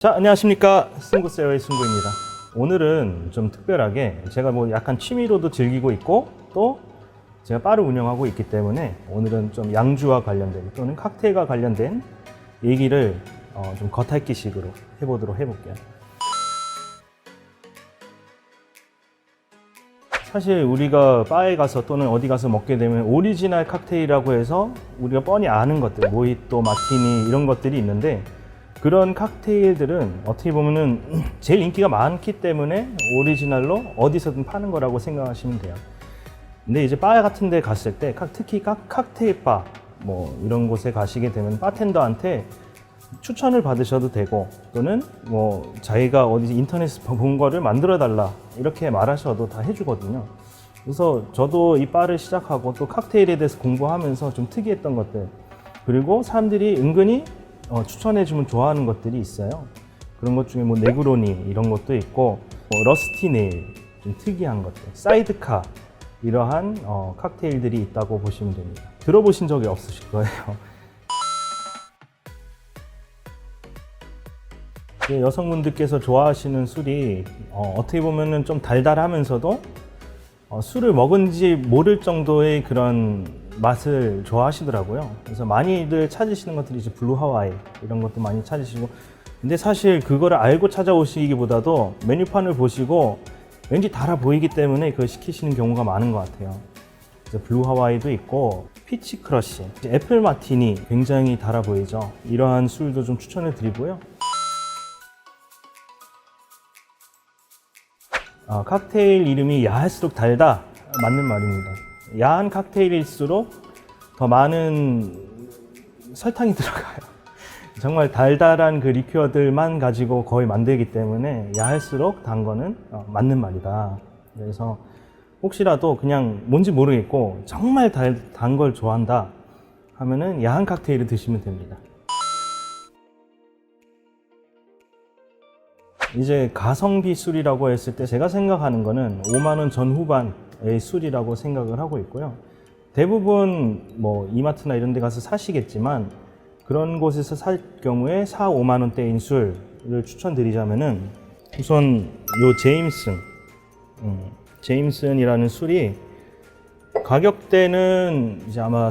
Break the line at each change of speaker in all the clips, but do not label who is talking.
자, 안녕하십니까. 승구세어의 승구입니다. 오늘은 좀 특별하게 제가 뭐 약간 취미로도 즐기고 있고 또 제가 바를 운영하고 있기 때문에 오늘은 좀 양주와 관련된 또는 칵테일과 관련된 얘기를 좀 겉핥기식으로 해볼게요. 사실 우리가 바에 가서 또는 어디 가서 먹게 되면 오리지널 칵테일이라고 해서 우리가 뻔히 아는 것들, 모히또, 마티니 이런 것들이 있는데 그런 칵테일들은 어떻게 보면은 제일 인기가 많기 때문에 오리지널로 어디서든 파는 거라고 생각하시면 돼요. 근데 이제 바 같은 데 갔을 때 특히 칵테일 바 뭐 이런 곳에 가시게 되면 바텐더한테 추천을 받으셔도 되고 또는 뭐 자기가 어디 인터넷에서 본 거를 만들어 달라 이렇게 말하셔도 다 해주거든요. 그래서 저도 이 바를 시작하고 또 칵테일에 대해서 공부하면서 좀 특이했던 것들 그리고 사람들이 은근히 추천해주면 좋아하는 것들이 있어요. 그런 것 중에 뭐 네그로니 이런 것도 있고 러스티 네일 좀 특이한 것들, 사이드카 이러한 칵테일들이 있다고 보시면 됩니다. 들어보신 적이 없으실 거예요. 여성분들께서 좋아하시는 술이 어떻게 보면은 좀 달달하면서도 술을 먹은지 모를 정도의 그런 맛을 좋아하시더라고요. 그래서 많이들 찾으시는 것들이 이제 블루 하와이 이런 것도 많이 찾으시고, 근데 사실 그거를 알고 찾아오시기보다도 메뉴판을 보시고 왠지 달아 보이기 때문에 그걸 시키시는 경우가 많은 것 같아요. 그래서 블루 하와이도 있고 피치 크러쉬, 애플 마티니 굉장히 달아 보이죠. 이러한 술도 좀 추천을 드리고요. 칵테일 이름이 야할수록 달다, 맞는 말입니다. 야한 칵테일일수록 더 많은 설탕이 들어가요. 정말 달달한 그 리큐어들만 가지고 거의 만들기 때문에 야할수록 단 거는 맞는 말이다. 그래서 혹시라도 그냥 뭔지 모르겠고 정말 단 걸 좋아한다 하면은 야한 칵테일을 드시면 됩니다. 이제 가성비 술이라고 했을 때 제가 생각하는 거는 5만 원 전후반의 술이라고 생각을 하고 있고요. 대부분 뭐 이마트나 이런 데 가서 사시겠지만 그런 곳에서 살 경우에 4, 5만 원대인 술을 추천드리자면은 우선 요 제임슨이라는 술이 가격대는 이제 아마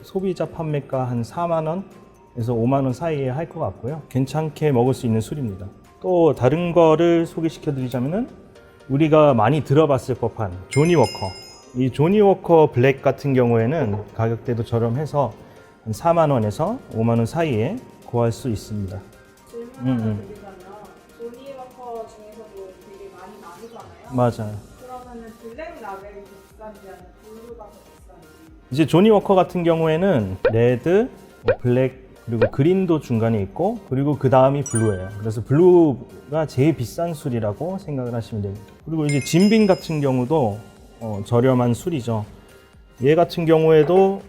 소비자 판매가 한 4만 원에서 5만 원 사이에 할 것 같고요. 괜찮게 먹을 수 있는 술입니다. 또 다른 거를 소개시켜 드리자면은 우리가 많이 들어봤을 법한 조니 워커, 이 조니 워커 블랙 같은 경우에는 가격대도 저렴해서 한 4만 원에서 5만 원 사이에 구할 수 있습니다.
질문 하나 드리자면 조니 워커 중에서도 되게 많이 나누잖아요.
맞아요.
그러면은 블랙 라벨이 비싼지 아니면 블루가 더 비싼지?
이제 조니 워커 같은 경우에는 레드, 블랙 그리고 그린도 중간에 있고 그리고 그 다음이 블루예요. 그래서 블루가 제일 비싼 술이라고 생각을 하시면 됩니다. 그리고 이제 진빈 같은 경우도 저렴한 술이죠. 얘 같은 경우에도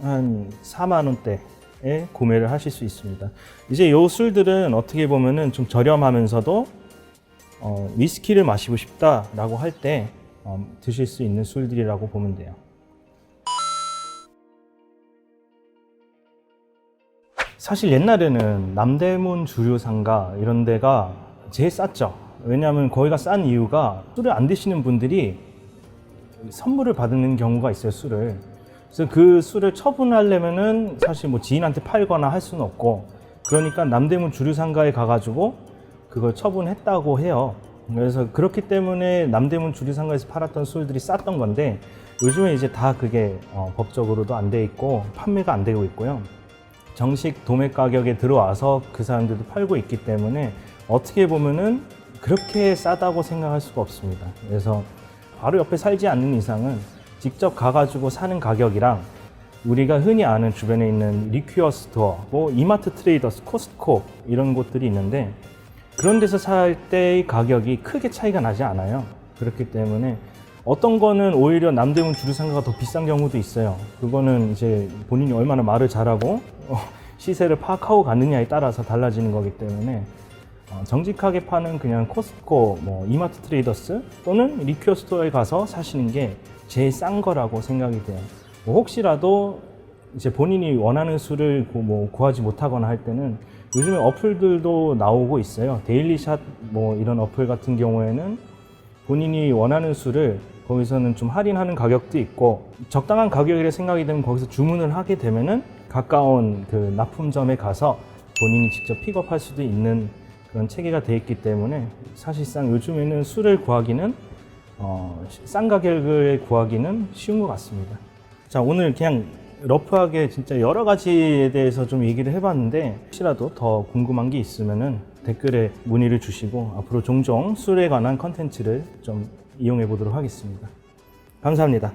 한 4만 원대에 구매를 하실 수 있습니다. 이제 요 술들은 어떻게 보면은 좀 저렴하면서도 위스키를 마시고 싶다라고 할 때 드실 수 있는 술들이라고 보면 돼요. 사실 옛날에는 남대문 주류상가 이런 데가 제일 쌌죠. 왜냐하면 거기가 싼 이유가 술을 안 드시는 분들이 선물을 받는 경우가 있어요, 술을. 그래서 그 술을 처분하려면은 사실 뭐 지인한테 팔거나 할 수는 없고, 그러니까 남대문 주류상가에 가가지고 그걸 처분했다고 해요. 그래서 그렇기 때문에 남대문 주류상가에서 팔았던 술들이 쌌던 건데 요즘에 이제 다 그게 법적으로도 안 돼 있고 판매가 안 되고 있고요. 정식 도매 가격에 들어와서 그 사람들도 팔고 있기 때문에 어떻게 보면은 그렇게 싸다고 생각할 수가 없습니다. 그래서 바로 옆에 살지 않는 이상은 직접 가가지고 사는 가격이랑 우리가 흔히 아는 주변에 있는 리퀴어 스토어, 뭐 이마트 트레이더스, 코스트코 이런 곳들이 있는데 그런 데서 살 때의 가격이 크게 차이가 나지 않아요. 그렇기 때문에 어떤 거는 오히려 남대문 주류상가가 더 비싼 경우도 있어요. 그거는 이제 본인이 얼마나 말을 잘하고 시세를 파악하고 가느냐에 따라서 달라지는 거기 때문에 정직하게 파는 그냥 코스트코, 뭐 이마트 트레이더스 또는 리큐어 스토어에 가서 사시는 게 제일 싼 거라고 생각이 돼요. 뭐 혹시라도 이제 본인이 원하는 술을 구하지 못하거나 할 때는 요즘에 어플들도 나오고 있어요. 데일리샷 뭐 이런 어플 같은 경우에는 본인이 원하는 술을 거기서는 좀 할인하는 가격도 있고 적당한 가격이라 생각이 되면 거기서 주문을 하게 되면은 가까운 그 납품점에 가서 본인이 직접 픽업할 수도 있는 그런 체계가 되어 있기 때문에 사실상 요즘에는 술을 구하기는 싼 가격을 구하기는 쉬운 것 같습니다. 자, 오늘 그냥 러프하게 진짜 여러 가지에 대해서 좀 얘기를 해봤는데 혹시라도 더 궁금한 게 있으면은 댓글에 문의를 주시고 앞으로 종종 술에 관한 컨텐츠를 좀 이용해 보도록 하겠습니다. 감사합니다.